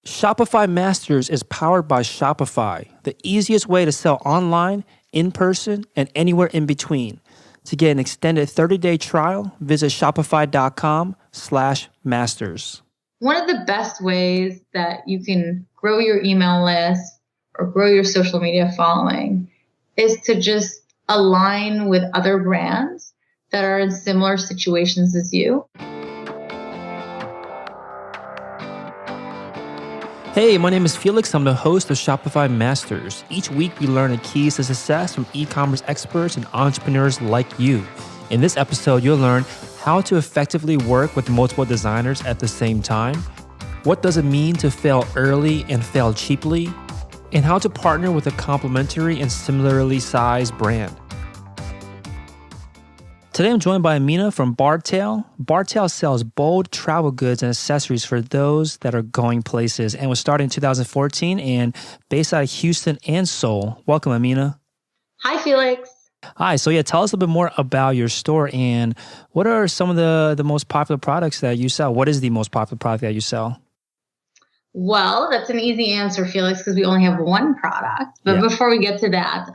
Shopify Masters is powered by Shopify, the easiest way to sell online, in person, and anywhere in between. To get an extended 30-day trial, visit shopify.com/masters. One of the best ways that you can grow your email list or grow your social media following is to just align with other brands that are in similar situations as you. Hey, my name is Felix. I'm the host of Shopify Masters. Each week, we learn the keys to success from e-commerce experts and entrepreneurs like you. In this episode, you'll learn how to effectively work with multiple designers at the same time, what does it mean to fail early and fail cheaply, and how to partner with a complementary and similarly sized brand. Today, I'm joined by Amina from Bartaile. Bartaile sells bold travel goods and accessories for those that are going places and was started in 2014 and based out of Houston and Seoul. Welcome, Amina. Hi, Felix. Hi. So tell us a little bit more about your store and what are some of the most popular products that you sell? What is the most popular product that you sell? Well, that's an easy answer, Felix, because we only have one product. But Before we get to that,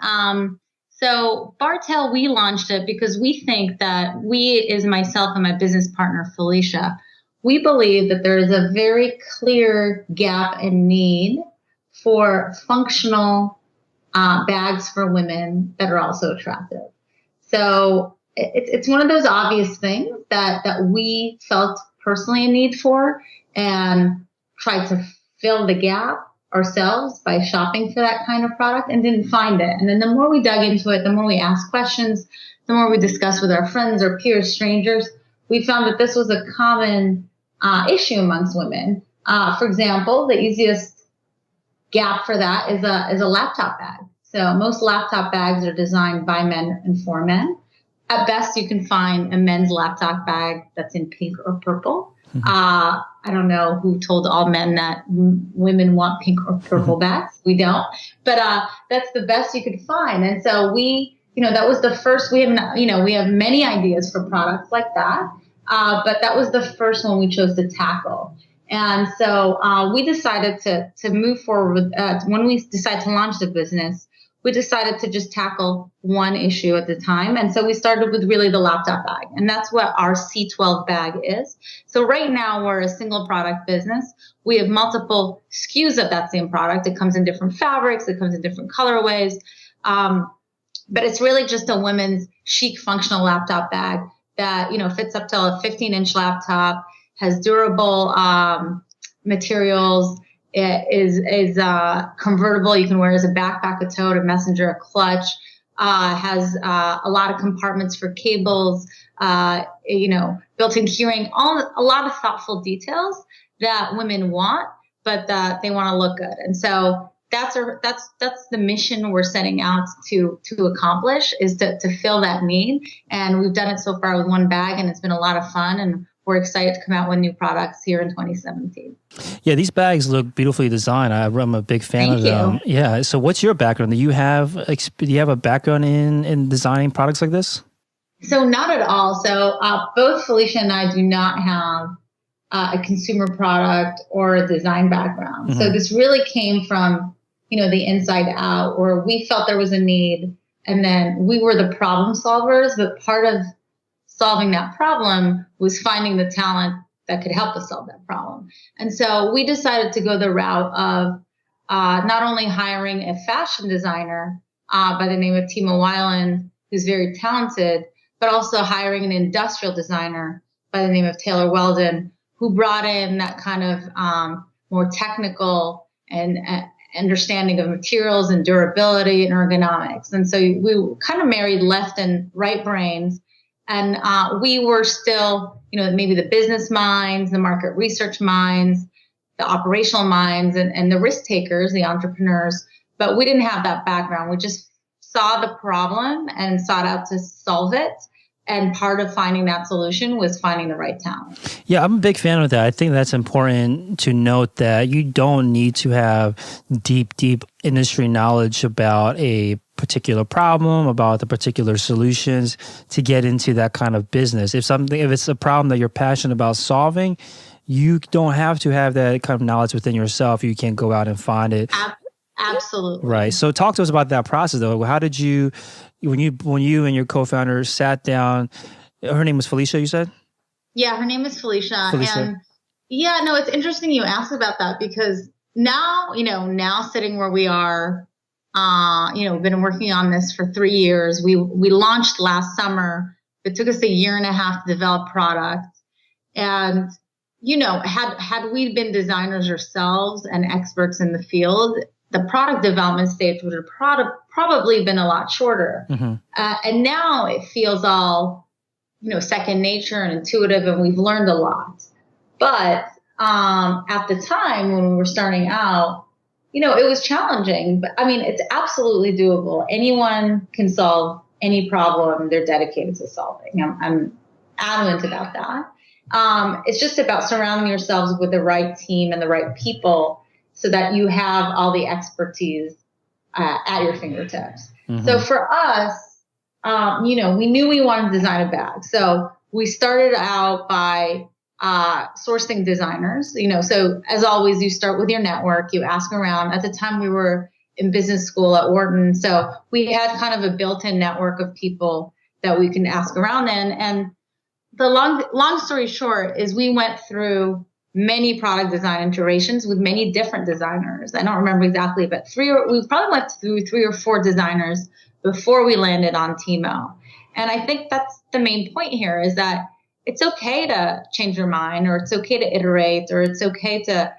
so Bartaile, we launched it because we think that myself and my business partner, Felicia, we believe that there is a very clear gap and need for functional bags for women that are also attractive. So it's one of those obvious things that we felt personally a need for and tried to fill the gap ourselves by shopping for that kind of product and didn't find it. And then the more we dug into it, the more we asked questions, the more we discussed with our friends or peers, strangers, we found that this was a common issue amongst women. For example, the easiest gap for that is a laptop bag. So most laptop bags are designed by men and for men. At best, you can find a men's laptop bag that's in pink or purple. I don't know who told all men that women want pink or purple bags. We don't, but that's the best you could find. And so that was the first. We have many ideas for products like that, but that was the first one we chose to tackle. And so we decided to move forward. When we decided to launch the business, we decided to just tackle one issue at the time. And so we started with really the laptop bag. And that's what our C12 bag is. So right now we're a single product business. We have multiple SKUs of that same product. It comes in different fabrics. It comes in different colorways. But it's really just a women's chic functional laptop bag that, fits up to a 15-inch laptop, has durable materials. It is convertible. You can wear it as a backpack, a tote, a messenger, a clutch. Has a lot of compartments for cables. Built-in keyring. A lot of thoughtful details that women want, but that they want to look good. And so that's the mission we're setting out to accomplish, is to fill that need. And we've done it so far with one bag, and it's been a lot of fun. And we're excited to come out with new products here in 2017. Yeah, these bags look beautifully designed. I'm a big fan of them. Yeah. So what's your background? Do you have a background in designing products like this? So not at all. So both Felicia and I do not have a consumer product or a design background. Mm-hmm. So this really came from, the inside out, where we felt there was a need, and then we were the problem solvers, but part of solving that problem was finding the talent that could help us solve that problem. And so we decided to go the route of not only hiring a fashion designer by the name of Timo Weiland, who's very talented, but also hiring an industrial designer by the name of Taylor Weldon, who brought in that kind of more technical and understanding of materials and durability and ergonomics. And so we kind of married left and right brains. And we were still, maybe the business minds, the market research minds, the operational minds, and the risk takers, the entrepreneurs. But we didn't have that background. We just saw the problem and sought out to solve it. And part of finding that solution was finding the right talent. Yeah, I'm a big fan of that. I think that's important to note, that you don't need to have deep industry knowledge about a particular problem, about the particular solutions to get into that kind of business. If it's a problem that you're passionate about solving, you don't have to have that kind of knowledge within yourself. You can't go out and find it. Absolutely. Right. So talk to us about that process, though. How did you, when you and your co-founder sat down, her name was Felicia, you said? Yeah, her name is Felicia. And yeah, no, it's interesting you asked about that because now, now sitting where we are, we've been working on this for 3 years. We launched last summer. It took us a year and a half to develop product. And, had we been designers ourselves and experts in the field, the product development stage would have probably been a lot shorter. Mm-hmm. And now it feels all, second nature and intuitive, and we've learned a lot. But at the time when we were starting out, it was challenging. But I mean, it's absolutely doable. Anyone can solve any problem they're dedicated to solving. I'm adamant about that. It's just about surrounding yourselves with the right team and the right people so that you have all the expertise at your fingertips. Mm-hmm. So for us, we knew we wanted to design a bag. So we started out by sourcing designers. So as always, you start with your network, you ask around. At the time, we were in business school at Wharton. So we had kind of a built-in network of people that we can ask around in. And the long story short is we went through many product design iterations with many different designers. I don't remember exactly, but we probably went through 3 or 4 designers before we landed on Timo. And I think that's the main point here is that it's okay to change your mind, or it's okay to iterate, or it's okay to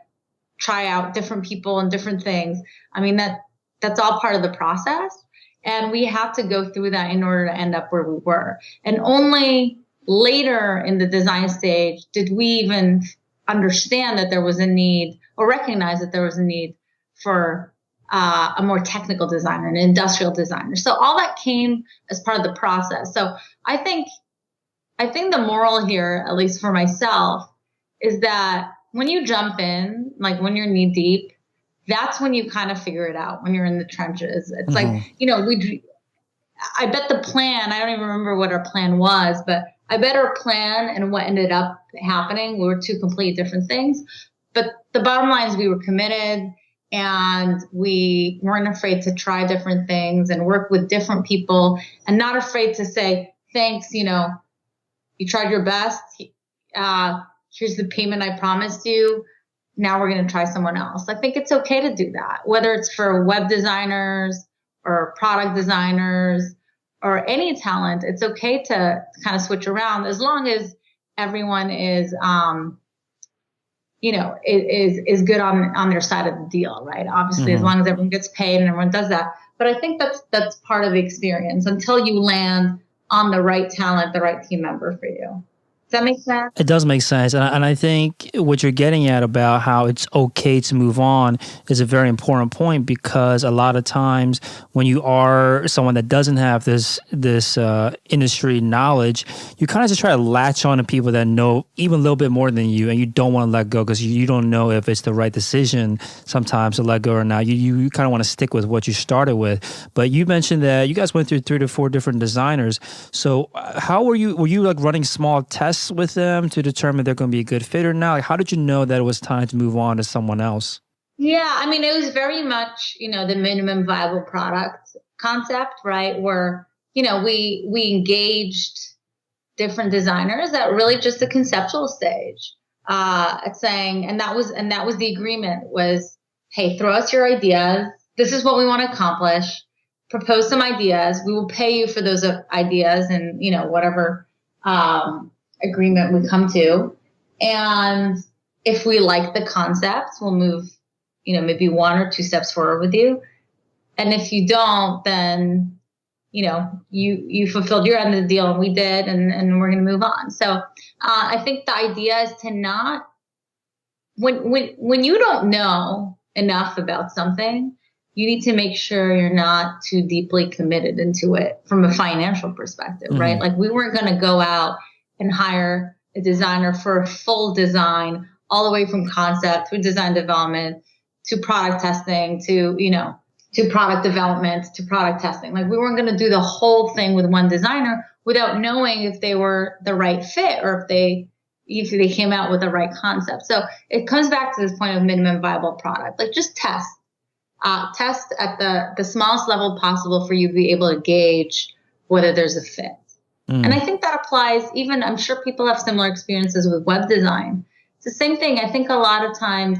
try out different people and different things. I mean, that's all part of the process. And we have to go through that in order to end up where we were. And only later in the design stage did we even understand that there was a need, or recognize that there was a need for a more technical designer, an industrial designer. So all that came as part of the process. So I think the moral here, at least for myself, is that when you jump in, like when you're knee deep, that's when you kind of figure it out, when you're in the trenches. It's like, I bet the plan, I don't even remember what our plan was, but I bet our plan and what ended up happening were 2 completely different things. But the bottom line is we were committed, and we weren't afraid to try different things and work with different people, and not afraid to say, thanks, you tried your best. Here's the payment I promised you. Now we're going to try someone else. I think it's okay to do that, whether it's for web designers or product designers or any talent. It's okay to kind of switch around as long as everyone is, is good on their side of the deal, right? Obviously, as long as everyone gets paid and everyone does that. But I think that's part of the experience until you land on the right talent, the right team member for you. Does that make sense? It does make sense. And I think what you're getting at about how it's okay to move on is a very important point, because a lot of times when you are someone that doesn't have this industry knowledge, you kind of just try to latch on to people that know even a little bit more than you, and you don't want to let go because you don't know if it's the right decision sometimes to let go or not. You kind of want to stick with what you started with. But you mentioned that you guys went through 3 to 4 different designers. So how were you like running small tests with them to determine they're going to be a good fit or not? Like, how did you know that it was time to move on to someone else? Yeah, I mean, it was very much, the minimum viable product concept, right? Where, we engaged different designers at really just the conceptual stage, at saying, and that was the agreement was, hey, throw us your ideas. This is what we want to accomplish. Propose some ideas. We will pay you for those ideas and, whatever, agreement we come to. And if we like the concept, we'll move, maybe 1 or 2 steps forward with you. And if you don't, then, you fulfilled your end of the deal, and we did, and we're going to move on. So I think the idea is to not, when you don't know enough about something, you need to make sure you're not too deeply committed into it from a financial perspective, right? Like, we weren't going to go out and hire a designer for a full design all the way from concept through design development to product testing to product development to product testing. Like, we weren't going to do the whole thing with one designer without knowing if they were the right fit or if they, if they came out with the right concept. So it comes back to this point of minimum viable product. Like just test at the smallest level possible for you to be able to gauge whether there's a fit. And I think that applies even, I'm sure people have similar experiences with web design. It's the same thing. I think a lot of times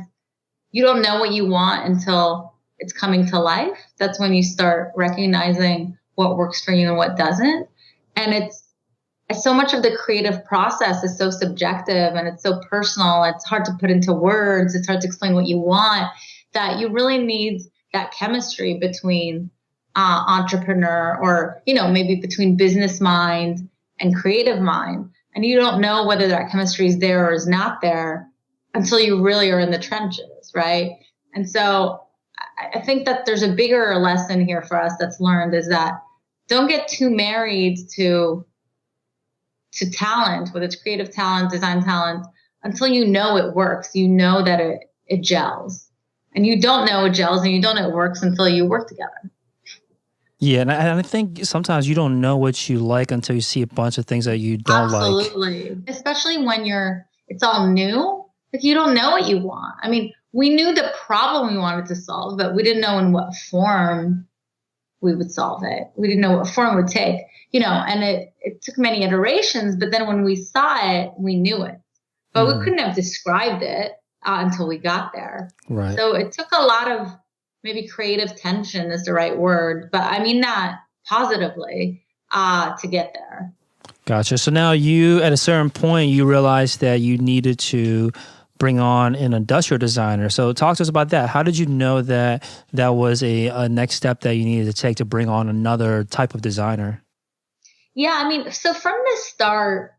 you don't know what you want until it's coming to life. That's when you start recognizing what works for you and what doesn't. And it's so much of the creative process is so subjective and it's so personal. It's hard to put into words. It's hard to explain what you want, that you really need that chemistry between entrepreneur or, maybe between business mind and creative mind. And you don't know whether that chemistry is there or is not there until you really are in the trenches, right? And so I think that there's a bigger lesson here for us that's learned is that don't get too married to talent, whether it's creative talent, design talent, until you know it works. You know that it gels. And you don't know it gels and you don't know it works until you work together. Yeah, and I think sometimes you don't know what you like until you see a bunch of things that you don't like. Absolutely. Especially when it's all new. Like you don't know what you want. I mean, we knew the problem we wanted to solve, but we didn't know in what form we would solve it. We didn't know what form it would take, and it took many iterations, but then when we saw it, we knew it. But we couldn't have described it until we got there. Right. So it took a lot of maybe creative tension is the right word, but I mean that positively to get there. Gotcha. So now at a certain point, you realized that you needed to bring on an industrial designer. So talk to us about that. How did you know that was a next step that you needed to take to bring on another type of designer? Yeah, I mean, so from the start,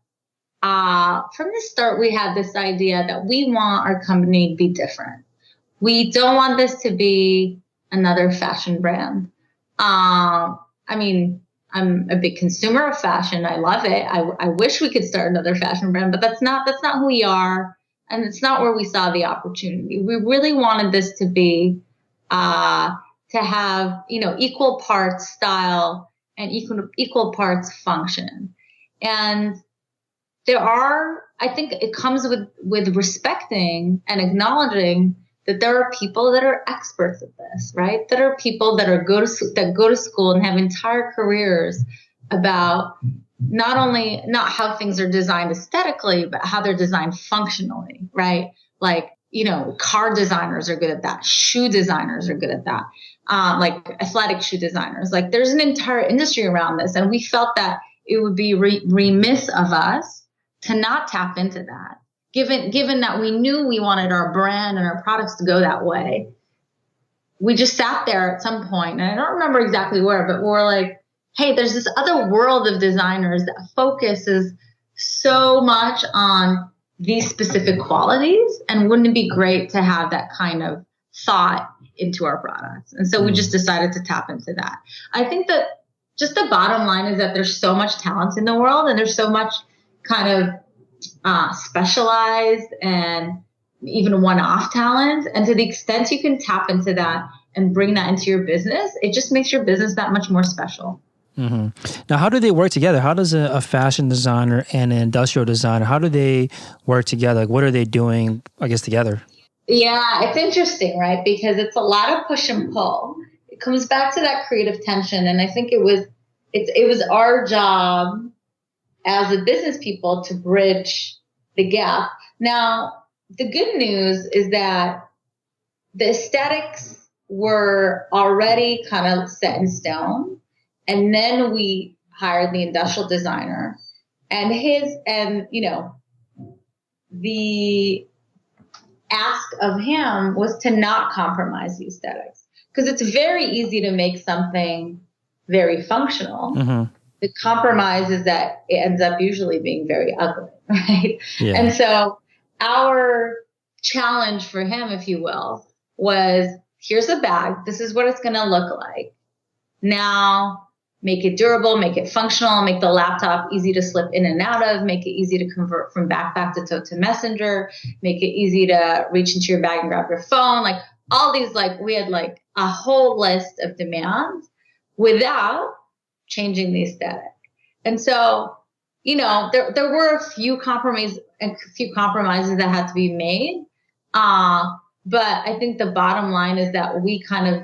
we had this idea that we want our company to be different. We don't want this to be another fashion brand. I mean, I'm a big consumer of fashion. I love it. I wish we could start another fashion brand, but that's not who we are. And it's not where we saw the opportunity. We really wanted this to be, to have, equal parts style and equal parts function. And I think it comes with respecting and acknowledging that there are people that are experts at this, right? That are people that go to school and have entire careers about not how things are designed aesthetically, but how they're designed functionally, right? Like, car designers are good at that. Shoe designers are good at that. Like athletic shoe designers. Like there's an entire industry around this. And we felt that it would be remiss of us to not tap into that. Given that we knew we wanted our brand and our products to go that way, we just sat there at some point, and I don't remember exactly where, but we're like, hey, there's this other world of designers that focuses so much on these specific qualities, and wouldn't it be great to have that kind of thought into our products? And so we just decided to tap into that. I think that just the bottom line is that there's so much talent in the world, and there's so much kind of specialized and even one-off talent. And to the extent you can tap into that and bring that into your business, it just makes your business that much more special. Mm-hmm. Now, how do they work together? How does a fashion designer and an industrial designer, how do they work together? Like, what are they doing, I guess, together? Yeah, it's interesting, right? Because it's a lot of push and pull. It comes back to that creative tension. And I think it was our job as a business people to bridge the gap. Now, the good news is that the aesthetics were already kind of set in stone. And then we hired the industrial designer, and the ask of him was to not compromise the aesthetics, because it's very easy to make something very functional. Mm-hmm. The compromise is that it ends up usually being very ugly, right? Yeah. And so our challenge for him, if you will, was, here's a bag. This is what it's going to look like. Now, make it durable, make it functional, make the laptop easy to slip in and out of, make it easy to convert from backpack to tote to messenger, make it easy to reach into your bag and grab your phone. Like all these, we had a whole list of demands without changing the aesthetic. And so, there were a few a few compromises that had to be made. But I think the bottom line is that we kind of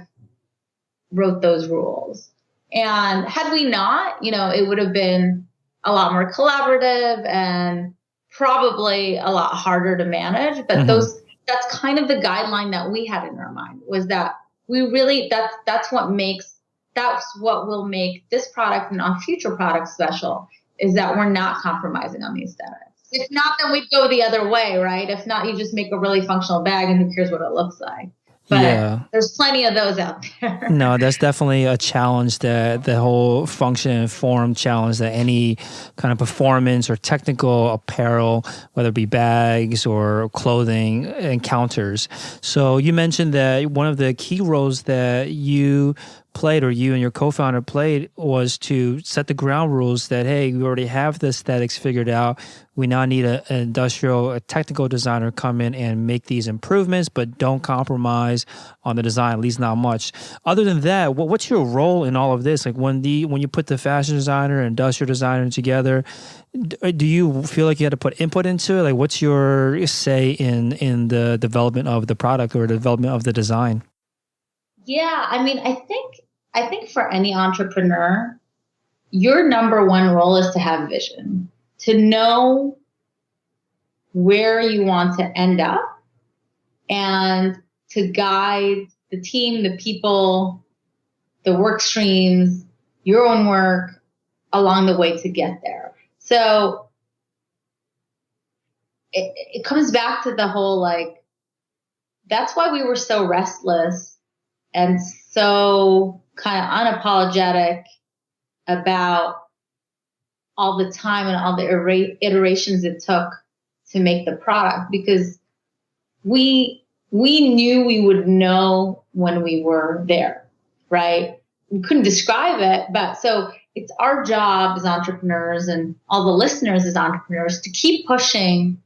wrote those rules. And had we not, it would have been a lot more collaborative and probably a lot harder to manage. But that's kind of the guideline that we had in our mind, was that we really, that's what will make this product and our future products special, is that we're not compromising on the aesthetics. If not, then we'd go the other way, right? If not, you just make a really functional bag and who cares what it looks like. But there's plenty of those out there. No, that's definitely a challenge, that the whole function and form challenge that any kind of performance or technical apparel, whether it be bags or clothing, encounters. So you mentioned that one of the key roles that you played, or you and your co-founder played, was to set the ground rules that, hey, we already have the aesthetics figured out. We now need a technical designer come in and make these improvements, but don't compromise on the design, at least not much. Other than that, what's your role in all of this? Like when you put the fashion designer and industrial designer together, do you feel like you had to put input into it? Like what's your say in the development of the product or the development of the design? Yeah, I mean, I think for any entrepreneur, your number one role is to have vision, to know where you want to end up, and to guide the team, the people, the work streams, your own work along the way to get there. So it comes back to the whole, like, that's why we were so restless and so kind of unapologetic about all the time and all the iterations it took to make the product, because we knew we would know when we were there, right? We couldn't describe it, but so it's our job as entrepreneurs and all the listeners as entrepreneurs to keep pushing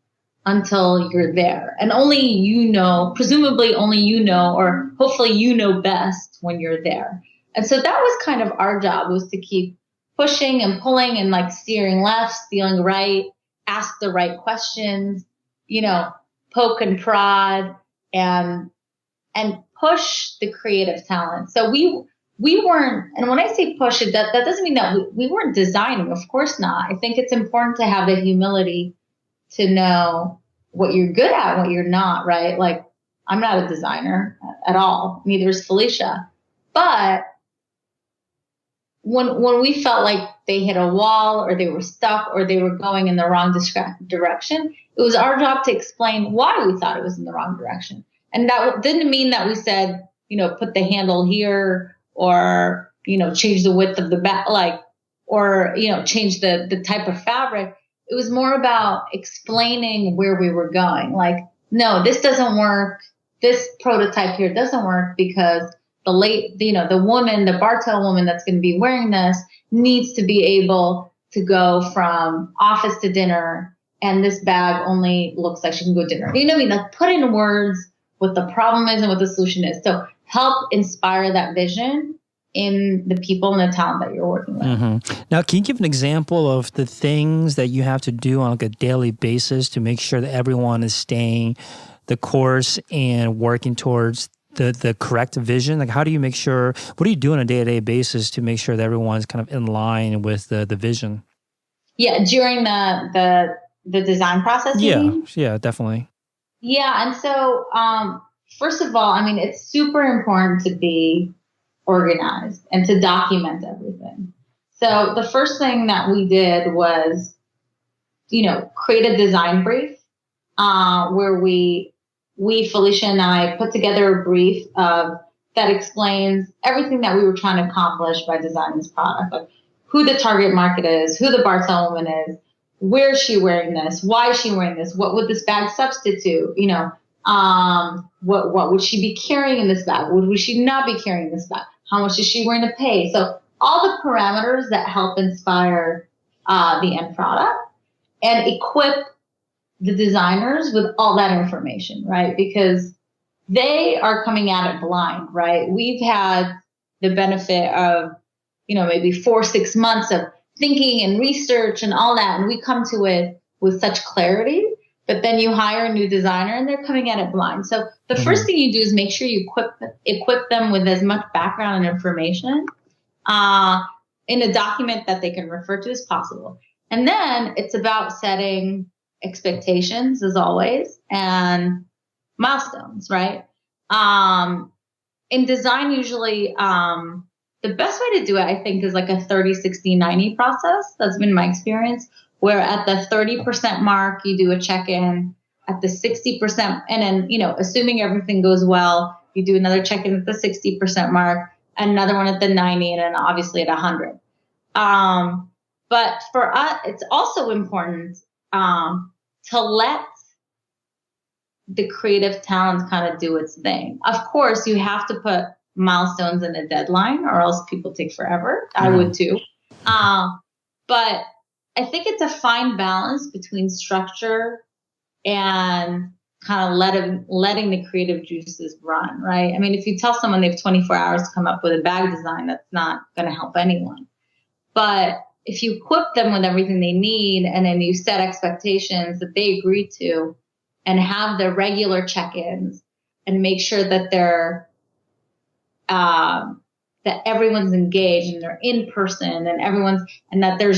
until you're there. And only presumably only or hopefully best when you're there. And so that was kind of our job, was to keep pushing and pulling and like steering left, steering right, ask the right questions, poke and prod and push the creative talent. So we weren't, and when I say push it, that doesn't mean that we weren't designing. Of course not. I think it's important to have the humility to know what you're good at and what you're not, right? Like, I'm not a designer at all. Neither is Felicia. But when we felt like they hit a wall or they were stuck or they were going in the wrong direction, it was our job to explain why we thought it was in the wrong direction. And that didn't mean that we said, put the handle here or, change the width of the back, or, change the type of fabric. It was more about explaining where we were going. Like, no, this doesn't work. This prototype here doesn't work because the woman, the Bartaile woman that's going to be wearing this needs to be able to go from office to dinner, and this bag only looks like she can go dinner. You know what I mean? Like, put in words what the problem is and what the solution is. So help inspire that vision in the people and the talent that you're working with. Mm-hmm. Now, can you give an example of the things that you have to do on like a daily basis to make sure that everyone is staying the course and working towards the correct vision? Like, how do you make sure, what do you do on a day-to-day basis to make sure that everyone's kind of in line with the vision? Yeah, during the design process? Yeah, definitely. Yeah, and so first of all, I mean, it's super important to be organized and to document everything. So the first thing that we did was, create a design brief where we, Felicia and I, put together a brief that explains everything that we were trying to accomplish by designing this product, like who the target market is, who the Bartaile woman is, where is she wearing this, why is she wearing this, what would this bag substitute, what would she be carrying in this bag, would she not be carrying this bag, how much is she willing to pay? So all the parameters that help inspire the end product and equip the designers with all that information, right? Because they are coming at it blind, right? We've had the benefit of, maybe 4-6 months of thinking and research and all that. And we come to it with such clarity but then you hire a new designer and they're coming at it blind. So the first thing you do is make sure you equip them with as much background and information in a document that they can refer to as possible. And then it's about setting expectations, as always, and milestones, right? In design, usually the best way to do it, I think, is like a 30, 60, 90 process. That's been my experience, where at the 30% mark, you do a check-in. At the 60%, and then, assuming everything goes well, you do another check-in at the 60% mark, another one at the 90, and then obviously at 100. But for us, it's also important to let the creative talent kind of do its thing. Of course, you have to put milestones in a deadline, or else people take forever. I would too. But I think it's a fine balance between structure and kind of letting the creative juices run, right? I mean, if you tell someone they have 24 hours to come up with a bag design, that's not going to help anyone. But if you equip them with everything they need, and then you set expectations that they agree to, and have their regular check-ins, and make sure that that everyone's engaged and they're in person, and that there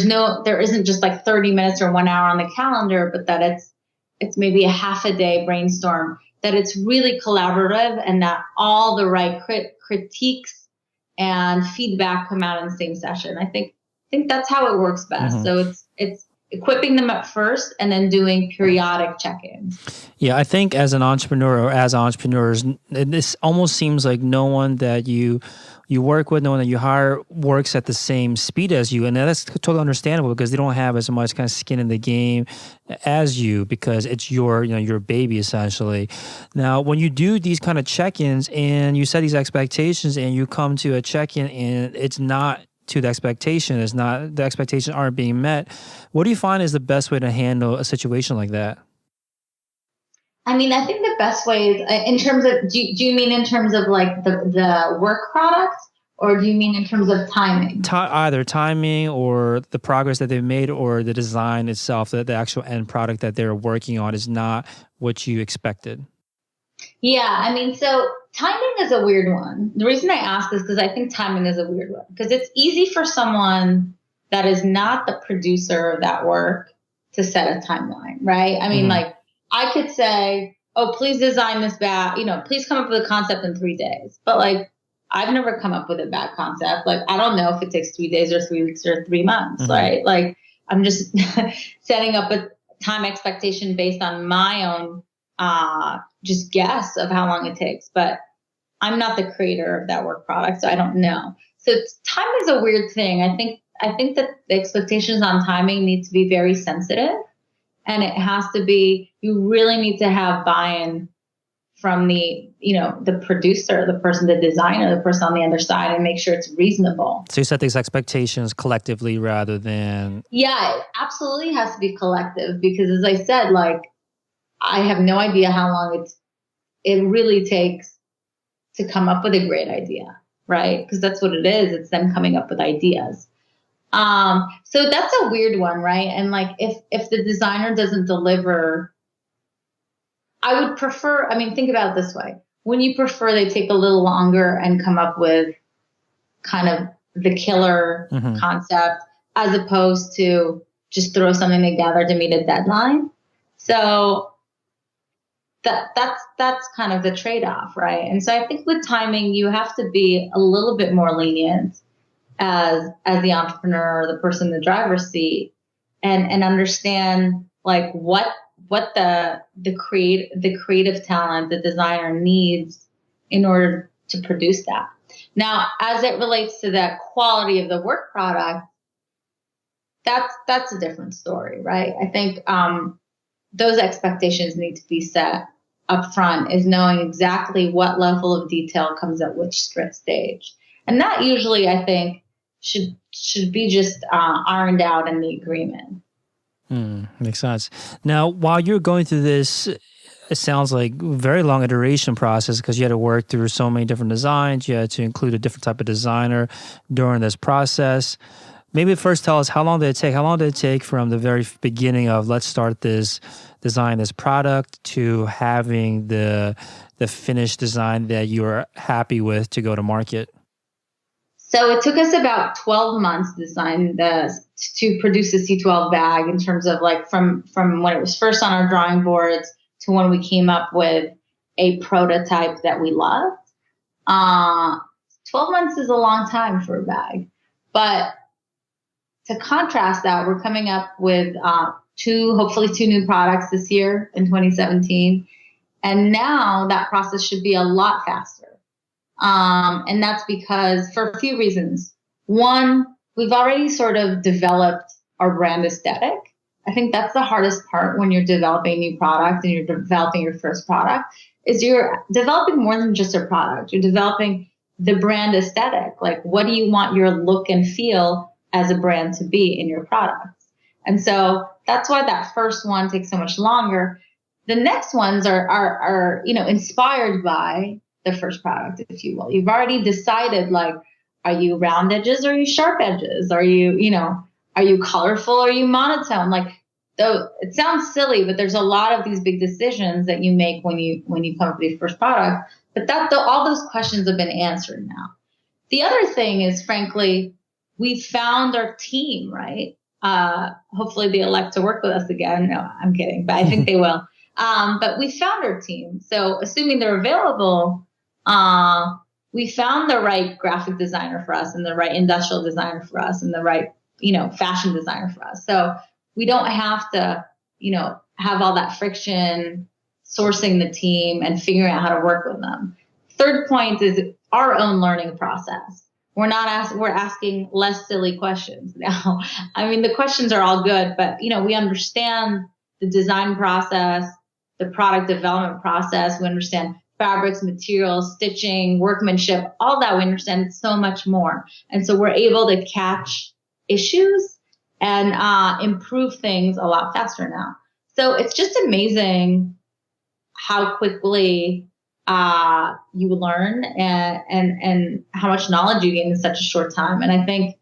isn't just like 30 minutes or 1 hour on the calendar, but that it's maybe a half a day brainstorm, that it's really collaborative, and that all the right critiques and feedback come out in the same session. I think that's how it works best. So it's equipping them at first, and then doing periodic check-ins. Yeah, I think as an entrepreneur, or as entrepreneurs, this almost seems like no one that you work with, no one that you hire works at the same speed as you. And that's totally understandable, because they don't have as much kind of skin in the game as you, because it's your baby, essentially. Now, when you do these kind of check-ins and you set these expectations, and you come to a check-in and it's not to the expectation, the expectations aren't being met, what do you find is the best way to handle a situation like that? I mean, I think the best way is in terms of, do you mean in terms of like the work product, or do you mean in terms of timing? Either timing, or the progress that they've made, or the design itself, the actual end product that they're working on is not what you expected. Yeah, I mean, so timing is a weird one. The reason I ask is because I think timing is a weird one, because it's easy for someone that is not the producer of that work to set a timeline, right? I mean, like, I could say, oh, please design this bag, please come up with a concept in 3 days. But like, I've never come up with a bag concept. Like, I don't know if it takes 3 days or 3 weeks or 3 months, right? Like, I'm just setting up a time expectation based on my own just guess of how long it takes. But I'm not the creator of that work product, so I don't know. So time is a weird thing. I think that the expectations on timing need to be very sensitive, and it has to be, you really need to have buy-in from the producer, the person, the designer, the person on the other side, and make sure it's reasonable. So you set these expectations collectively rather than... Yeah, it absolutely has to be collective, because as I said, like, I have no idea how long it really takes to come up with a great idea, right? Because that's what it is. It's them coming up with ideas. So that's a weird one, right? And like, if the designer doesn't deliver, I would prefer, I mean, think about it this way. When you prefer they take a little longer and come up with kind of the killer concept, as opposed to just throw something together to meet a deadline. So that's kind of the trade-off, right? And so I think with timing, you have to be a little bit more lenient as the entrepreneur, or the person in the driver's seat, and understand like what the creative talent, the designer needs in order to produce that. Now, as it relates to the quality of the work product, that's a different story, right? I think those expectations need to be set up front, is knowing exactly what level of detail comes at which stage. And that usually, I think, should be just ironed out in the agreement. Makes sense. Now, while you're going through this, it sounds like very long iteration process, because you had to work through so many different designs. You had to include a different type of designer during this process. Maybe first tell us, how long did it take? How long did it take from the very beginning of let's start design this product to having the finished design that you're happy with to go to market? So it took us about 12 months to produce the C12 bag, in terms of like from when it was first on our drawing boards to when we came up with a prototype that we loved. 12 months is a long time for a bag. But to contrast that, we're coming up with hopefully two new products this year in 2017. And now that process should be a lot faster. And that's because, for a few reasons. One, we've already sort of developed our brand aesthetic. I think that's the hardest part when you're developing a new product and you're developing your first product, is you're developing more than just a product. You're developing the brand aesthetic. Like, what do you want your look and feel as a brand to be in your products? And so that's why that first one takes so much longer. The next ones are inspired by the first product, if you will. You've already decided, like, are you round edges or are you sharp edges? Are you colorful or are you monotone? Like, though it sounds silly, but there's a lot of these big decisions that you make when you come up with your first product. But all those questions have been answered now. The other thing is, frankly, we found our team, right? Hopefully they elect to work with us again. No, I'm kidding, but I think they will. But we found our team. So assuming they're available, we found the right graphic designer for us and the right industrial designer for us and the right, fashion designer for us. So we don't have to, have all that friction sourcing the team and figuring out how to work with them. Third point is our own learning process. We're asking less silly questions now. I mean, the questions are all good, but, we understand the design process, the product development process. We understand fabrics, materials, stitching, workmanship, all that. We understand so much more. And so we're able to catch issues and improve things a lot faster now. So it's just amazing how quickly you learn and how much knowledge you gain in such a short time. And I think,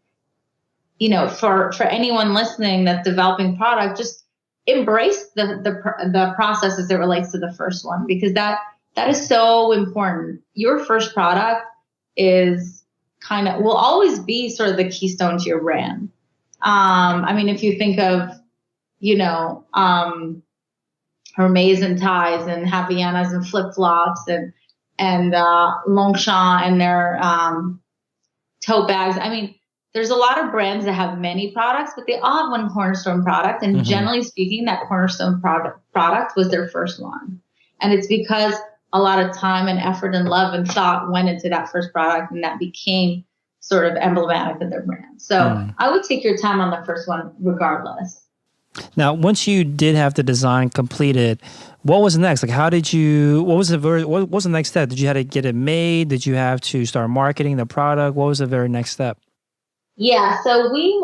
for anyone listening that's developing product, just embrace the process as it relates to the first one, because that is so important. Your first product will always be sort of the keystone to your brand. I mean, if you think of, Hermes and ties and Havaianas and flip-flops and Longchamp and their tote bags. I mean, there's a lot of brands that have many products, but they all have one cornerstone product. And generally speaking, that cornerstone product was their first one. And it's because a lot of time and effort and love and thought went into that first product, and that became sort of emblematic of their brand. So I would take your time on the first one regardless. Now, once you did have the design completed, what was next? Like, what was the next step? Did you have to get it made? Did you have to start marketing the product? What was the very next step? Yeah, so when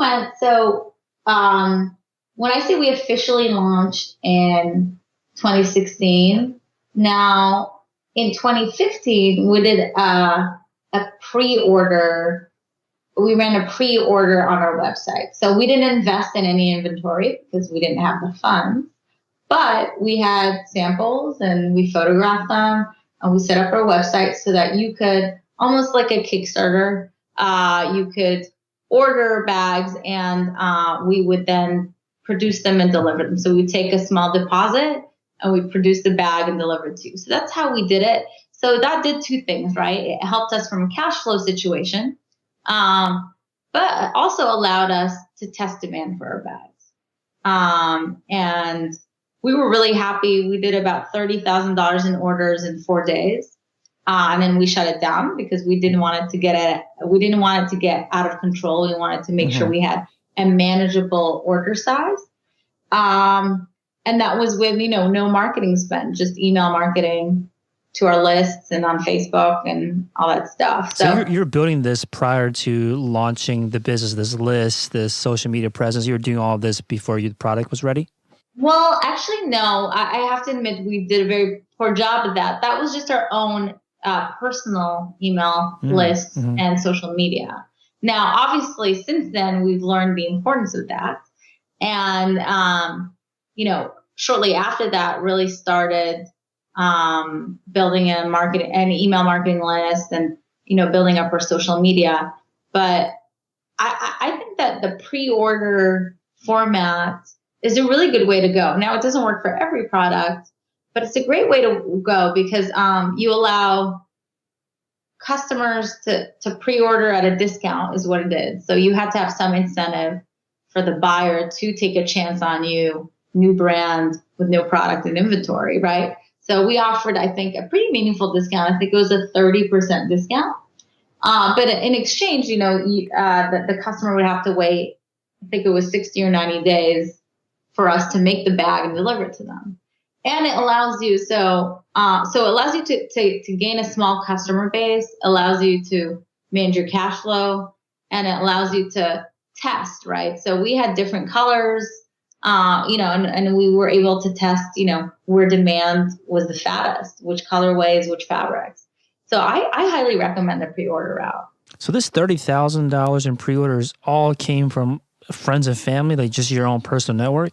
I say we officially launched in 2016, now in 2015, we did a pre-order. We ran a pre-order on our website. So we didn't invest in any inventory because we didn't have the funds, but we had samples and we photographed them and we set up our website so that you could, almost like a Kickstarter, you could order bags and we would then produce them and deliver them. So we take a small deposit and we produce the bag and deliver it to you. So that's how we did it. So that did two things, right? It helped us from a cash flow situation, but also allowed us to test demand for our bags. And we were really happy. We did about $30,000 in orders in 4 days. And then we shut it down because we didn't want it to get out of control. We wanted to make sure we had a manageable order size. And that was with, no marketing spend, just email marketing to our lists and on Facebook and all that stuff. So you're building this prior to launching the business, this list, this social media presence. You were doing all of this before the product was ready? Well, actually, no. I have to admit we did a very poor job of that. That was just our own personal email lists and social media. Now, obviously, since then, we've learned the importance of that. And, shortly after that, really started building an email marketing list and, building up our social media. But I think that the pre-order format is a really good way to go. Now, it doesn't work for every product, but it's a great way to go because you allow customers to pre-order at a discount is what it is. So you have to have some incentive for the buyer to take a chance on you, new brand with no product and inventory, right? So we offered, I think, a pretty meaningful discount. I think it was a 30% discount. But in exchange, the customer would have to wait, I think it was 60 or 90 days for us to make the bag and deliver it to them. And it allows you, so it allows you to gain a small customer base, allows you to manage your cash flow, and it allows you to test, right? So we had different colors, and we were able to test, where demand was the fattest, which colorways, which fabrics. So I highly recommend the pre-order route. So this $30,000 in pre-orders all came from friends and family, like just your own personal network?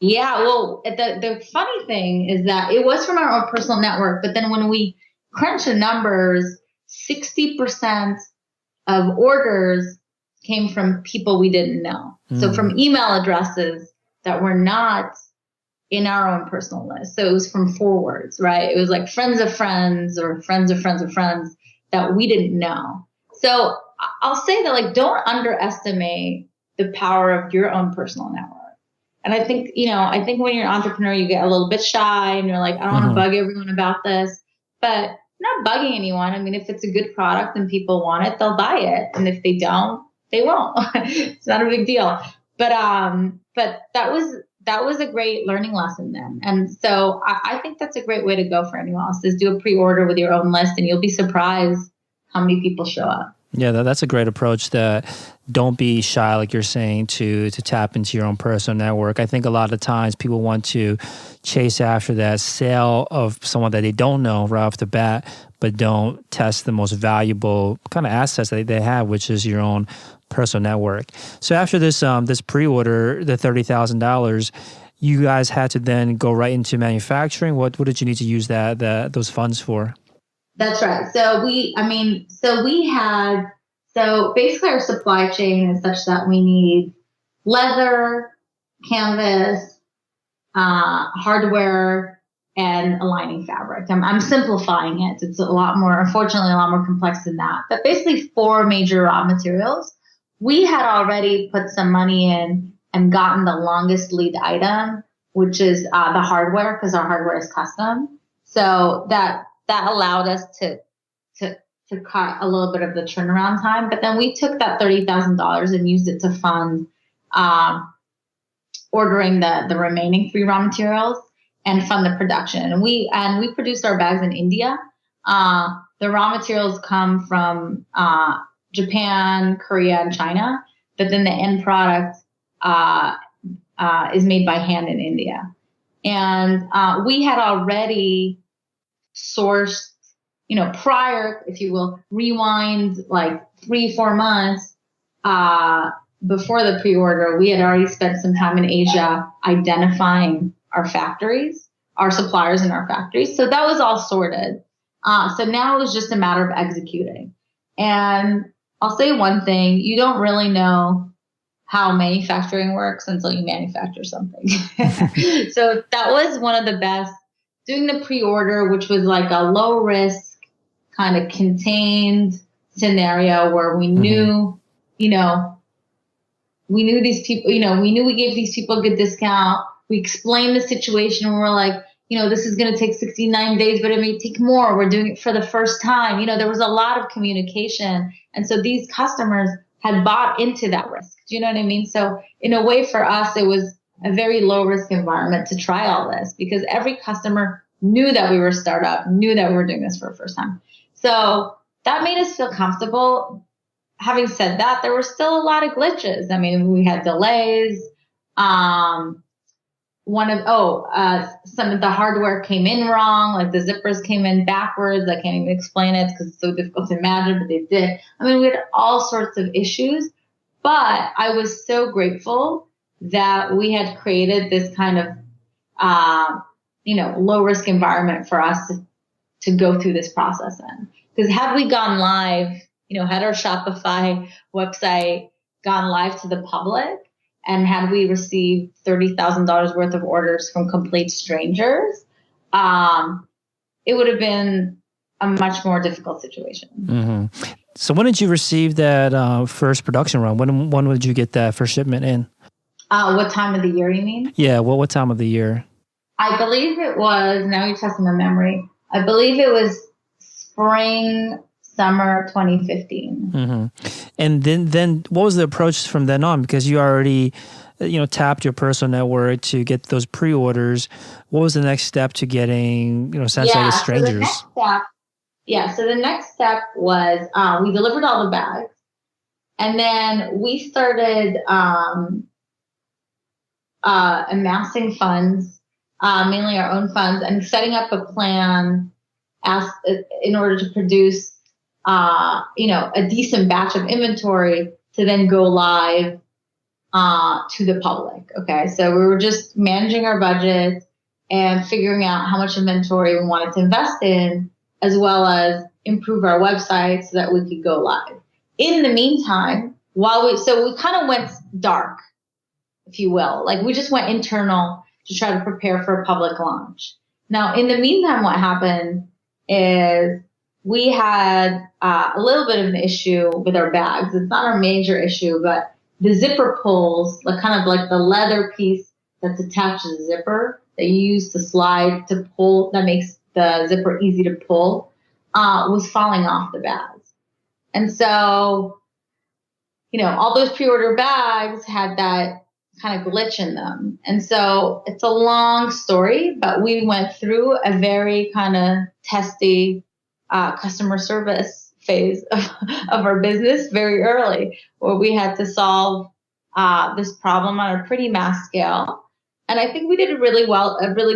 Yeah, well, the funny thing is that it was from our own personal network, but then when we crunched the numbers, 60% of orders came from people we didn't know. So from email addresses that were not in our own personal list. So it was from forwards, right? It was like friends of friends or friends of friends of friends that we didn't know. So I'll say that, like, don't underestimate the power of your own personal network. And I think when you're an entrepreneur, you get a little bit shy and you're like, I don't want to bug everyone about this, but I'm not bugging anyone. I mean, if it's a good product and people want it, they'll buy it. And if they don't, they won't. It's not a big deal. But that was a great learning lesson then. And so I think that's a great way to go for anyone else, is do a pre-order with your own list and you'll be surprised how many people show up. Yeah, that's a great approach. That don't be shy, like you're saying, to tap into your own personal network. I think a lot of times people want to chase after that sale of someone that they don't know right off the bat, but don't test the most valuable kind of assets that they have, which is your own personal network. So after this pre-order, the $30,000, you guys had to then go right into manufacturing. What did you need to use those funds for? That's right. So basically our supply chain is such that we need leather, canvas, hardware, and aligning fabric. I'm simplifying it. It's unfortunately a lot more complex than that. But basically 4 major raw materials. We had already put some money in and gotten the longest lead item, which is the hardware, because our hardware is custom. So that allowed us to cut a little bit of the turnaround time. But then we took that $30,000 and used it to fund ordering the remaining 3 raw materials and fund the production. And we produced our bags in India. The raw materials come from Japan, Korea, and China, but then the end product is made by hand in India. And we had already sourced, prior, if you will, rewind like 3-4 months before the pre-order, we had already spent some time in Asia identifying our factories, our suppliers in our factories. So that was all sorted. So now it was just a matter of executing. And I'll say one thing, you don't really know how manufacturing works until you manufacture something. So that was one of the best. Doing the pre-order, which was like a low risk, kind of contained scenario where we knew, we knew these people, we knew we gave these people a good discount. We explained the situation and we're like, this is going to take 69 days, but it may take more. We're doing it for the first time. There was a lot of communication. And so these customers had bought into that risk. Do you know what I mean? So in a way for us, it was a very low risk environment to try all this because every customer knew that we were a startup, knew that we were doing this for the first time. So that made us feel comfortable. Having said that, there were still a lot of glitches. I mean, we had delays. some of the hardware came in wrong, like the zippers came in backwards. I can't even explain it because it's so difficult to imagine, but they did. I mean, we had all sorts of issues, but I was so grateful that we had created this kind of, low risk environment for us to go through this process in. Because had we gone live, had our Shopify website gone live to the public, and had we received $30,000 worth of orders from complete strangers, it would have been a much more difficult situation. Mm-hmm. So when did you receive that first production run? When did you get that first shipment in? What time of the year you mean? Yeah, what time of the year? I believe it was, now you're testing my memory, I believe it was spring, summer 2015. Mm-hmm. And then what was the approach from then on? Because you already, tapped your personal network to get those pre-orders. What was the next step to getting, essentially strangers? So the next step was we delivered all the bags, and then we started amassing funds, mainly our own funds, and setting up a plan in order to produce a decent batch of inventory to then go live to the public. Okay, so we were just managing our budget and figuring out how much inventory we wanted to invest in, as well as improve our website so that we could go live. In the meantime, we kind of went dark, if you will. Like, we just went internal to try to prepare for a public launch. Now, in the meantime, what happened is we had a little bit of an issue with our bags. It's not our major issue, but the zipper pulls, kind of like the leather piece that's attached to the zipper that you use to slide to pull, that makes the zipper easy to pull, was falling off the bags. And so, all those pre-order bags had that kind of glitch in them. And so it's a long story, but we went through a very kind of testy customer service phase of our business very early, where we had to solve this problem on a pretty mass scale. And I think we did a really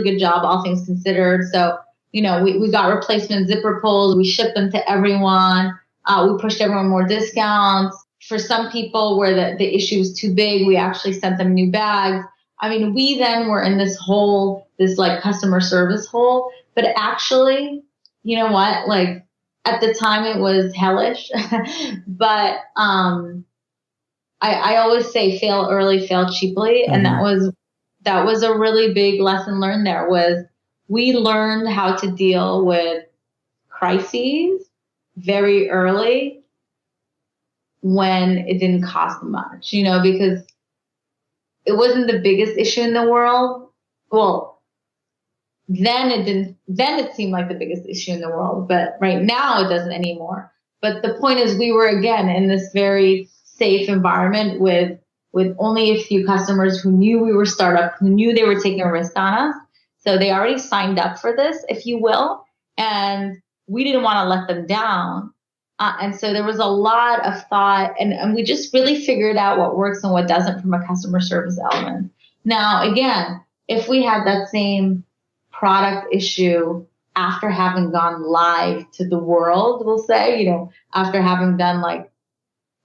good job, all things considered. So, we got replacement zipper pulls. We shipped them to everyone. We pushed everyone more discounts. For some people where the issue was too big, we actually sent them new bags. I mean, we then were in this customer service hole. But actually, you know what? Like, at the time it was hellish. But I always say fail early, fail cheaply. Mm-hmm. And that was a really big lesson learned there. Was we learned how to deal with crises very early when it didn't cost much, because it wasn't the biggest issue in the world. Well, then it seemed like the biggest issue in the world, but right now it doesn't anymore. But the point is, we were again in this very safe environment with only a few customers who knew we were startup, who knew they were taking a risk on us. So they already signed up for this, if you will, and we didn't want to let them down. And so there was a lot of thought, and we just really figured out what works and what doesn't from a customer service element. Now, again, if we had that same product issue after having gone live to the world, we'll say, after having done like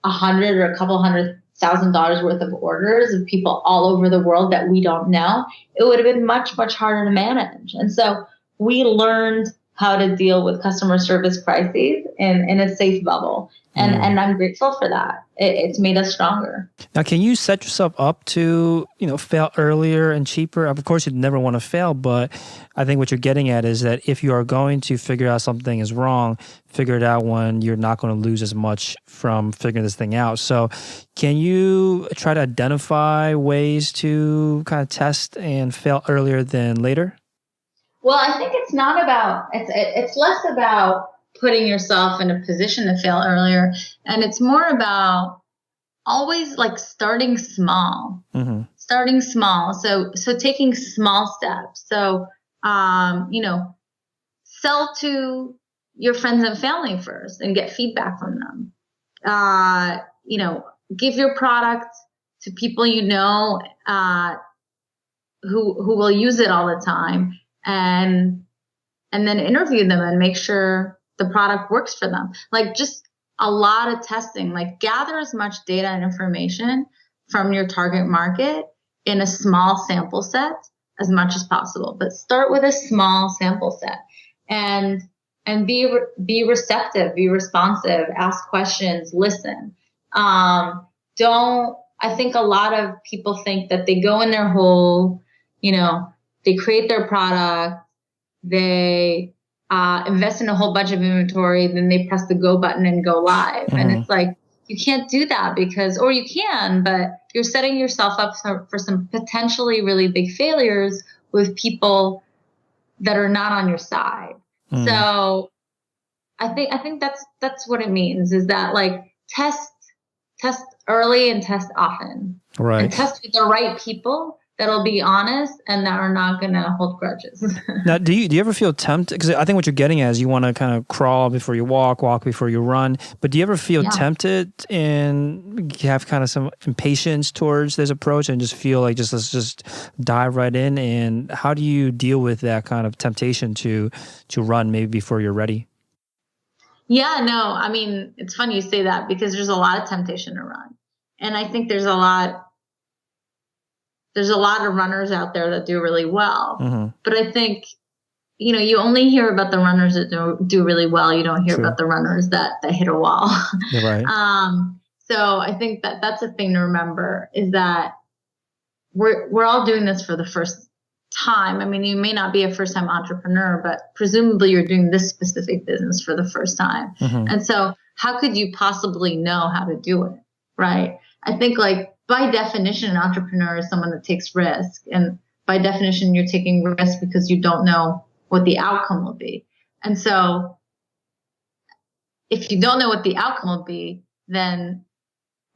$100,000 or a couple $100,000 worth of orders of people all over the world that we don't know, it would have been much, much harder to manage. And so we learned how to deal with customer service crises in a safe bubble. And I'm grateful for that. It's made us stronger. Now, can you set yourself up to, fail earlier and cheaper? Of course, you'd never want to fail, but I think what you're getting at is that if you are going to figure out something is wrong, figure it out when you're not going to lose as much from figuring this thing out. So can you try to identify ways to kind of test and fail earlier than later? Well, I think it's not about, it's less about putting yourself in a position to fail earlier. And it's more about always starting small, starting small. So taking small steps. So, sell to your friends and family first and get feedback from them. Give your product to people, who will use it all the time, and then interview them and make sure the product works for them. Like, just a lot of testing, like gather as much data and information from your target market in a small sample set as much as possible, but start with a small sample set and be receptive, be responsive, ask questions, listen. I think a lot of people think that they go in their hole, they create their product, they invest in a whole bunch of inventory, then they press the go button and go live. Mm-hmm. And it's like, you can't do that or you can, but you're setting yourself up for some potentially really big failures with people that are not on your side. Mm. So I think that's what it means, is that like test early and test often. Right. And test with the right people that'll be honest and that are not going to hold grudges. Now, do you ever feel tempted? Because I think what you're getting at is you want to kind of crawl before you walk before you run. But do you ever feel tempted and have kind of some impatience towards this approach and just feel like let's just dive right in? And how do you deal with that kind of temptation to run maybe before you're ready? Yeah, no, I mean, it's funny you say that because there's a lot of temptation to run. And I think there's a lot of runners out there that do really well. Mm-hmm. But I think, you only hear about the runners that do really well. You don't hear about the runners that hit a wall. You're right. So I think that's a thing to remember, is that we're all doing this for the first time. I mean, you may not be a first-time entrepreneur, but presumably you're doing this specific business for the first time. Mm-hmm. And so how could you possibly know how to do it, right? I think, like, by definition, an entrepreneur is someone that takes risk. And by definition, you're taking risk because you don't know what the outcome will be. And so if you don't know what the outcome will be, then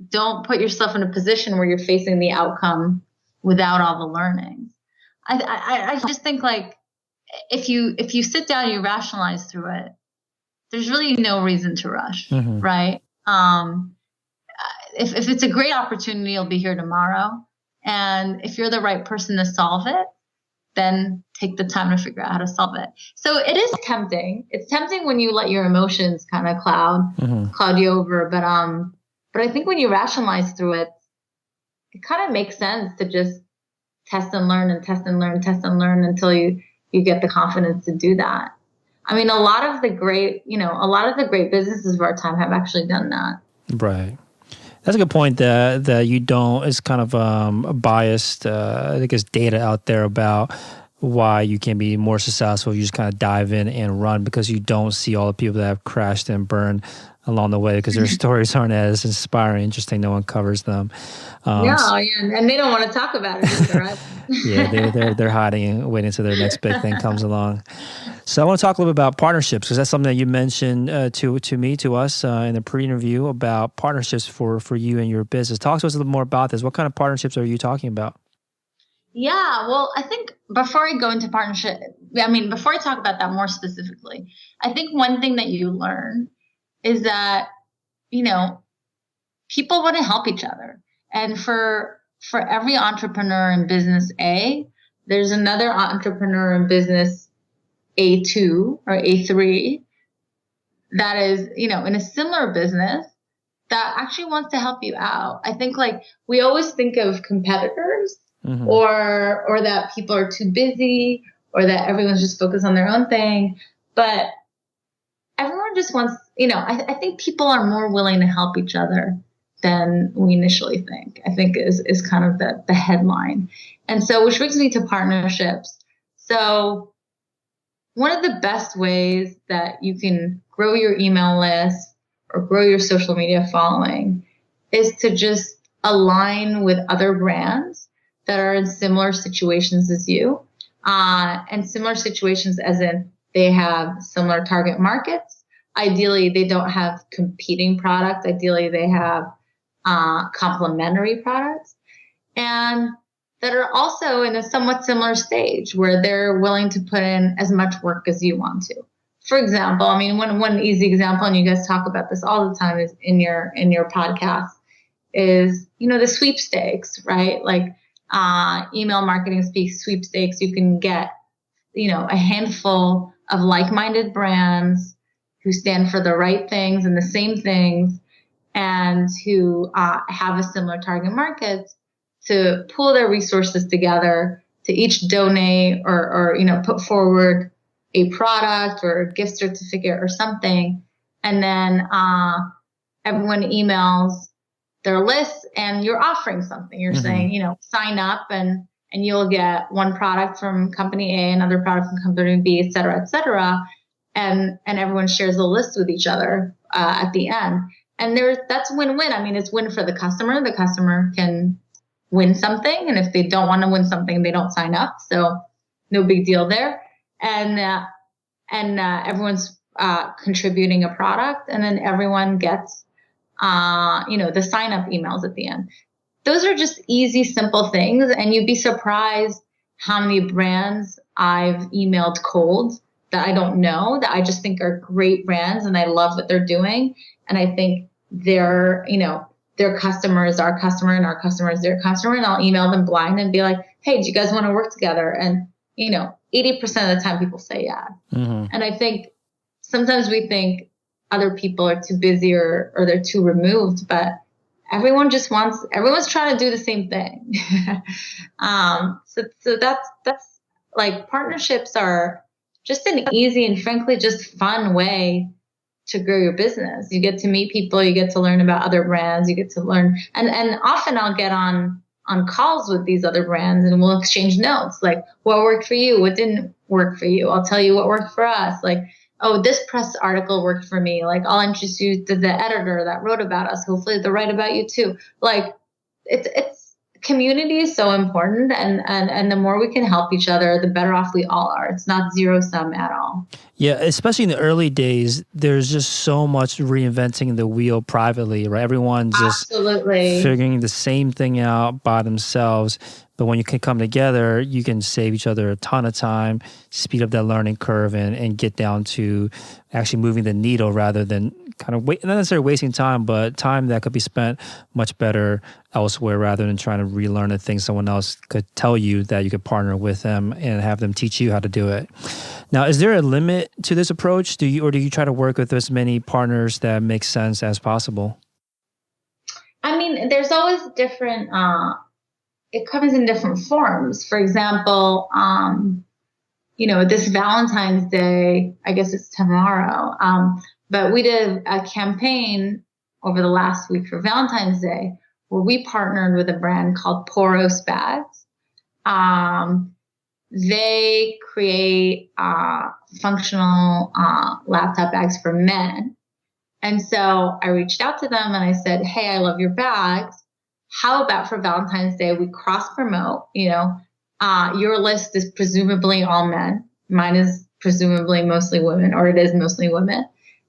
don't put yourself in a position where you're facing the outcome without all the learnings. I just think, like, if you sit down and you rationalize through it, there's really no reason to rush, mm-hmm. right? If it's a great opportunity, it'll be here tomorrow. And if you're the right person to solve it, then take the time to figure out how to solve it. So it is tempting. It's tempting when you let your emotions kind of cloud you over. But I think when you rationalize through it, it kind of makes sense to just test and learn and test and learn, test and learn until you get the confidence to do that. I mean, a lot of the great businesses of our time have actually done that. Right. That's a good point that you don't, it's kind of biased, I think there's data out there about why you can be more successful. You just kind of dive in and run because you don't see all the people that have crashed and burned along the way because their stories aren't as inspiring, interesting. No one covers them. And they don't want to talk about it either, right? Yeah, they're hiding and waiting until their next big thing comes along. So I want to talk a little bit about partnerships because that's something that you mentioned to us in the pre-interview about partnerships for you and your business. Talk to us a little more about this. What kind of partnerships are you talking about? Yeah, well, I think before I go into partnership, before I talk about that more specifically, I think one thing that you learn is that, people want to help each other. And for every entrepreneur in business A, there's another entrepreneur in business A2 or A3 that is, in a similar business that actually wants to help you out. I think, like, we always think of competitors mm-hmm. or that people are too busy or that everyone's just focused on their own thing. But everyone just wants, I think people are more willing to help each other than we initially think, I think is kind of the headline. And so, which brings me to partnerships. So one of the best ways that you can grow your email list or grow your social media following is to just align with other brands that are in similar situations as you, and similar situations as in they have similar target markets. Ideally, they don't have competing products. Ideally, they have complementary products, and that are also in a somewhat similar stage where they're willing to put in as much work as you want to. For example, one easy example, and you guys talk about this all the time, is in your podcast, is the sweepstakes, right? Like email marketing sweepstakes, you can get, a handful of like-minded brands who stand for the right things and the same things, and who have a similar target market, to pool their resources together to each donate or put forward a product or a gift certificate or something. And then everyone emails their list and you're offering something. You're saying, sign up and you'll get one product from company A, another product from company B, et cetera, et cetera. And everyone shares a list with each other at the end. And that's win-win. I mean, it's win for the customer. The customer can win something. And if they don't want to win something, they don't sign up. So no big deal there. And everyone's contributing a product, and then everyone gets, the sign-up emails at the end. Those are just easy, simple things. And you'd be surprised how many brands I've emailed cold that I don't know, that I just think are great brands and I love what they're doing. And I think their customer is our customer and our customer is their customer. And I'll email them blind and be like, hey, do you guys want to work together? And, 80% of the time people say yeah. And I think sometimes we think other people are too busy or they're too removed, but everyone's trying to do the same thing. So that's like, partnerships are just an easy and frankly just fun way to grow your business. You get to meet people, you get to learn about other brands, you get to learn, and often I'll get on calls with these other brands and we'll exchange notes, like what worked for you, what didn't work for you. I'll tell you what worked for us. Like, oh, this press article worked for me. Like, I'll introduce you to the editor that wrote about us. Hopefully they'll write about you too. Like, it's community is so important, and the more we can help each other, the better off we all are. It's not zero sum at all. Yeah, especially in the early days, there's just so much reinventing the wheel privately, right? Everyone's just figuring the same thing out by themselves. But when you can come together, you can save each other a ton of time, speed up that learning curve, and get down to actually moving the needle rather than kind of not necessarily wasting time, but time that could be spent much better elsewhere rather than trying to relearn the things someone else could tell you that you could partner with them and have them teach you how to do it. Now, is there a limit to this approach? Do you try to work with as many partners that make sense as possible? I mean, there's always different, it comes in different forms. For example, this Valentine's Day, I guess it's tomorrow, but we did a campaign over the last week for Valentine's Day where we partnered with a brand called Poros Bags. They create functional laptop bags for men. And so I reached out to them and I said, hey, I love your bags. How about for Valentine's Day, we cross-promote, your list is presumably all men. Mine is presumably mostly women, or it is mostly women.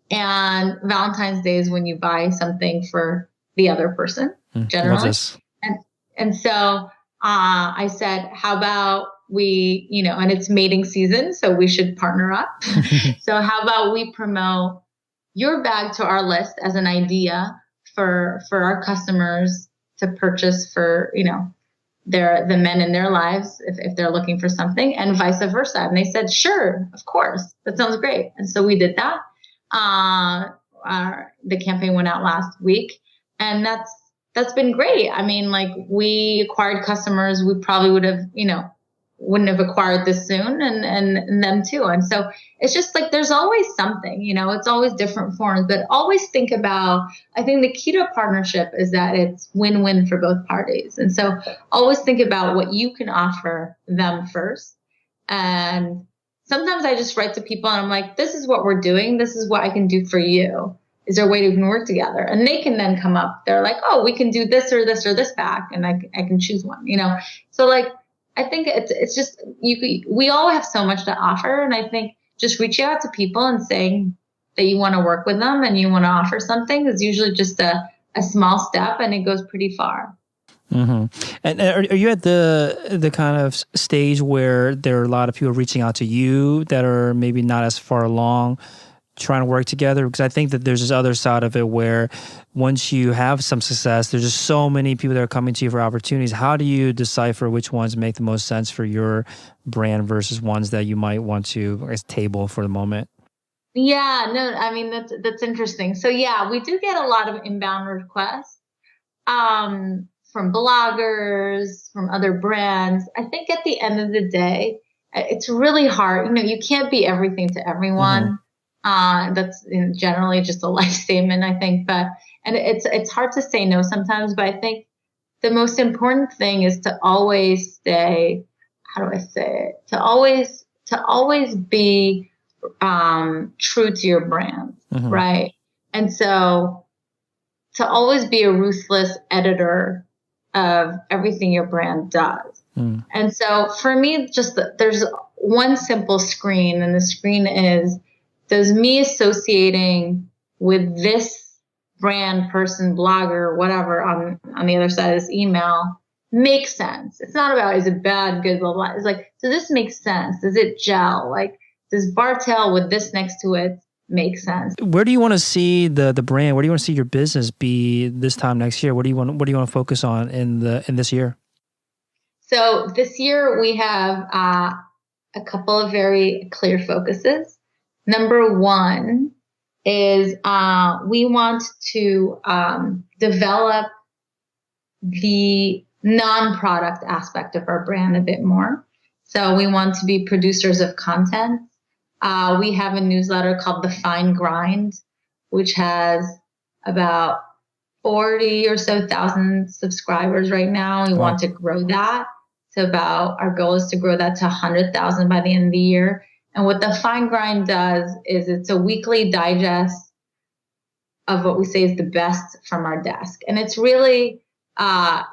And Valentine's Day is when you buy something for the other person, generally. And so I said, how about we, and it's mating season, so we should partner up. So how about we promote your bag to our list as an idea for our customers to purchase for, the men in their lives if they're looking for something, and vice versa. And they said, sure, of course, that sounds great. And so we did that. The campaign went out last week, and that's been great. I mean, like, we acquired customers we probably wouldn't have acquired this soon, and them too. And so it's just like, there's always something, it's always different forms, but always think about, I think the key to a partnership is that it's win-win for both parties. And so always think about what you can offer them first. And sometimes I just write to people and I'm like, this is what we're doing. This is what I can do for you. Is there a way we can work together? And they can then come up. They're like, oh, we can do this or this or this back. And I can choose one, So like, I think it's just, we all have so much to offer. And I think just reaching out to people and saying that you want to work with them and you want to offer something is usually just a small step, and it goes pretty far. Mm-hmm. And are you at the kind of stage where there are a lot of people reaching out to you that are maybe not as far along trying to work together? Because I think that there's this other side of it where once you have some success, there's just so many people that are coming to you for opportunities. How do you decipher which ones make the most sense for your brand versus ones that you might want to, I guess, table for the moment? Yeah, no, I mean, that's interesting. So yeah, we do get a lot of inbound requests from bloggers, from other brands. I think at the end of the day, it's really hard. You can't be everything to everyone. That's generally just a life statement, I think. And it's hard to say no sometimes. But I think the most important thing is to always stay. How do I say it? To always be true to your brand, right? And so to always be a ruthless editor of everything your brand does. And so for me, there's one simple screen, and the screen is, does me associating with this brand, person, blogger, whatever on the other side of this email make sense? It's not about, is it bad, good, blah, blah. It's like, does this make sense? Does it gel? Like, does Bartaile with this next to it make sense? Where do you want to see the brand? Where do you want to see your business be this time next year? What do you want to focus on in this year? So this year we have a couple of very clear focuses. Number one is we want to develop the non-product aspect of our brand a bit more. So we want to be producers of content. We have a newsletter called The Fine Grind, which has about 40 or so thousand subscribers right now. We want to grow that. So our goal is to grow that to 100,000 by the end of the year. And what The Fine Grind does is it's a weekly digest of what we say is the best from our desk. And it's really, a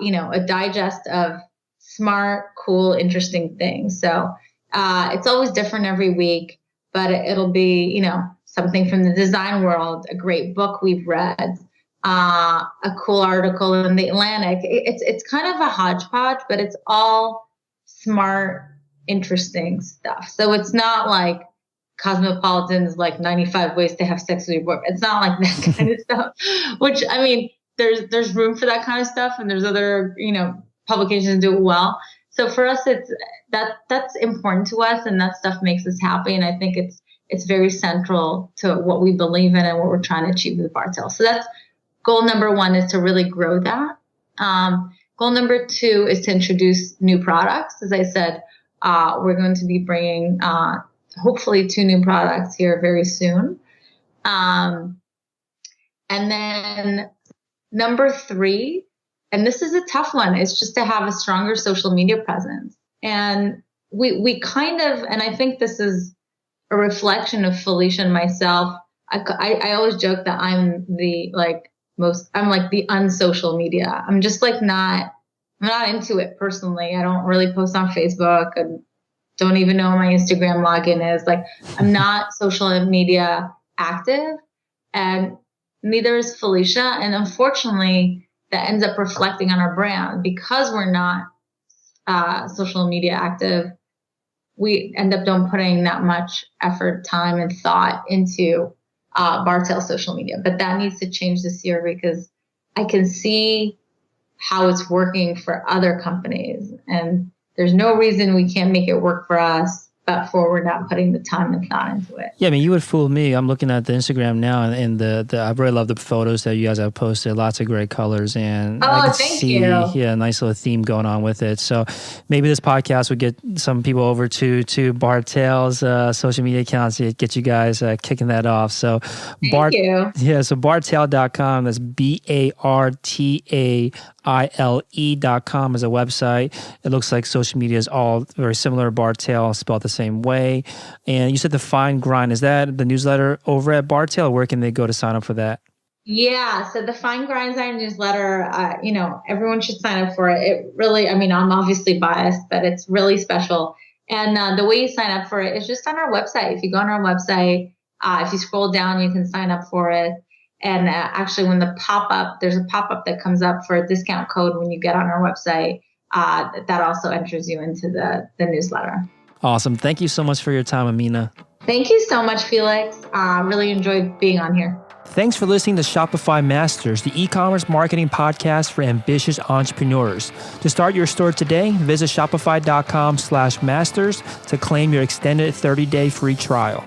digest of smart, cool, interesting things. So it's always different every week, but it'll be, something from the design world, a great book we've read, a cool article in the Atlantic. It's kind of a hodgepodge, but it's all smart, interesting stuff. So it's not like Cosmopolitan's like 95 ways to have sex with your boyfriend. It's not like that kind of stuff, which, I mean, there's room for that kind of stuff, and there's other, publications do it well. So for us, that's important to us, and that stuff makes us happy. And I think it's very central to what we believe in and what we're trying to achieve with Bartaile. So that's goal number one, is to really grow that. Goal number two is to introduce new products. As I said, we're going to be bringing hopefully 2 new products here very soon. And then number 3, and this is a tough one, is just to have a stronger social media presence. And we kind of, and I think this is a reflection of Felicia and myself. I always joke that I'm like the unsocial media. I'm just like I'm not into it personally. I don't really post on Facebook, and don't even know what my Instagram login is. Like, I'm not social media active, and neither is Felicia. And unfortunately, that ends up reflecting on our brand because we're not social media active. We end up don't putting that much effort, time, and thought into Bartaile social media. But that needs to change this year, because I can see how it's working for other companies, and there's no reason we can't make it work for us, but we're not putting the time and thought into it. Yeah, I mean, you would fool me. I'm looking at the Instagram now, and I really love the photos that you guys have posted. Lots of great colors, and I can see, yeah, a nice little theme going on with it. So maybe this podcast would get some people over to Bartaile's social media accounts to get you guys kicking that off. So Thank you. Yeah, so Bartaile.com. That's BARTAILE.com is a website. It looks like social media is all very similar. Bartaile spelled the same way. And you said The Fine Grind. Is that the newsletter over at Bartaile? Where can they go to sign up for that? Yeah, so The Fine Grind is our newsletter. Everyone should sign up for it. It really, I mean, I'm obviously biased, but it's really special. And the way you sign up for it is just on our website. If you go on our website, if you scroll down, you can sign up for it. And actually, when there's a pop-up that comes up for a discount code when you get on our website, that also enters you into the newsletter. Awesome. Thank you so much for your time, Amina. Thank you so much, Felix. Really enjoyed being on here. Thanks for listening to Shopify Masters, the e-commerce marketing podcast for ambitious entrepreneurs. To start your store today, visit shopify.com/masters to claim your extended 30-day free trial.